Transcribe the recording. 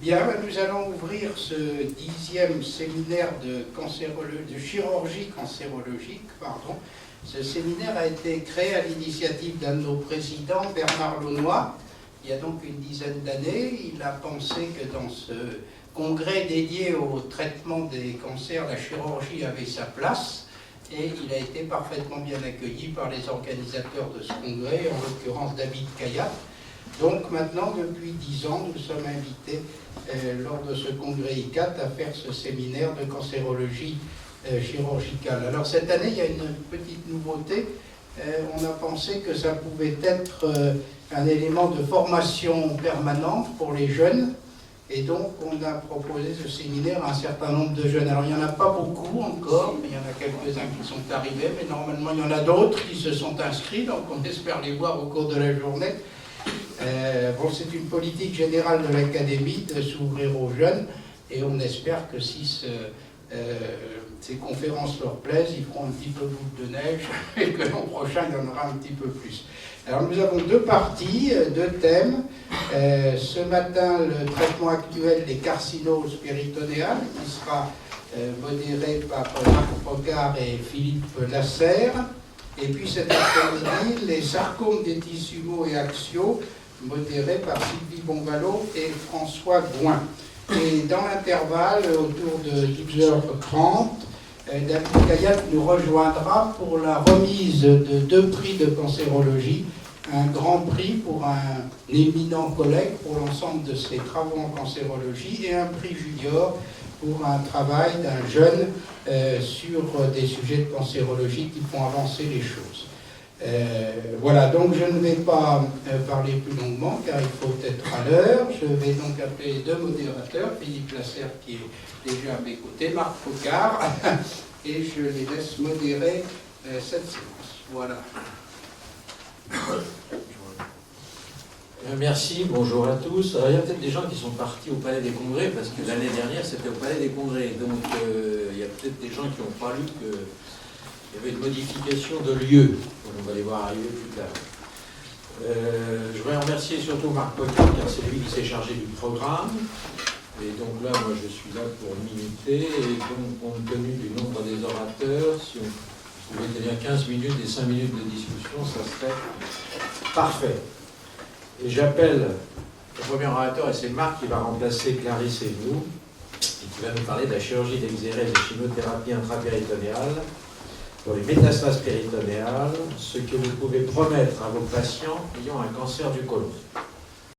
Bien, nous allons ouvrir ce 10e séminaire de chirurgie cancérologique. Ce séminaire a été créé à l'initiative d'un de nos présidents, Bernard Launois, il y a donc une dizaine d'années. Il a pensé que dans ce congrès dédié au traitement des cancers, la chirurgie avait sa place. Et il a été parfaitement bien accueilli par les organisateurs de ce congrès, en l'occurrence David Kayat. Donc maintenant, depuis 10 ans, nous sommes invités lors de ce congrès ICAT à faire ce séminaire de cancérologie chirurgicale. Alors cette année, il y a une petite nouveauté. On a pensé que ça pouvait être un élément de formation permanente pour les jeunes. Et donc, on a proposé ce séminaire à un certain nombre de jeunes. Alors, il n'y en a pas beaucoup encore, mais il y en a quelques-uns qui sont arrivés. Mais normalement, il y en a d'autres qui se sont inscrits, donc on espère les voir au cours de la journée. C'est une politique générale de l'Académie de s'ouvrir aux jeunes, et on espère que si ces conférences leur plaisent, ils feront un petit peu boule de neige, et que l'an prochain, il y en aura un petit peu plus. Alors nous avons deux parties, deux thèmes. Ce matin, le traitement actuel des carcinoses péritonéales, qui sera modéré par Marc Procard et Philippe Lasserre. Et puis cet après-midi, les sarcomes des tissus mous et axiaux, modéré par Sylvie Bonvalot et François Gouin. Et dans l'intervalle, autour de 12h30, David Kayat nous rejoindra pour la remise de 2 prix de cancérologie, un grand prix pour un éminent collègue pour l'ensemble de ses travaux en cancérologie et un prix junior pour un travail d'un jeune sur des sujets de cancérologie qui font avancer les choses. Voilà, donc je ne vais pas parler plus longuement car il faut être à l'heure. Je vais donc appeler les deux modérateurs, Philippe Lasserre qui est déjà à mes côtés, Marc Focard, et je les laisse modérer cette séance. Voilà. Merci, bonjour à tous. Alors, il y a peut-être des gens qui sont partis au Palais des Congrès, parce que l'année dernière c'était au Palais des Congrès. Donc il y a peut-être des gens qui n'ont pas lu qu'il y avait une modification de lieu. On va les voir arriver plus tard. Je voudrais remercier surtout Marc Pocard, car c'est lui qui s'est chargé du programme. Et donc là, moi je suis là pour m'imiter. Et donc, compte tenu du nombre des orateurs, si on pouvait tenir 15 minutes et 5 minutes de discussion, ça serait parfait. Et j'appelle le premier orateur, et c'est Marc qui va remplacer Clarisse et nous, et qui va nous parler de la chirurgie d'exérèse et chimiothérapie intrapéritonéale pour les métastases péritonéales, ce que vous pouvez promettre à vos patients ayant un cancer du côlon.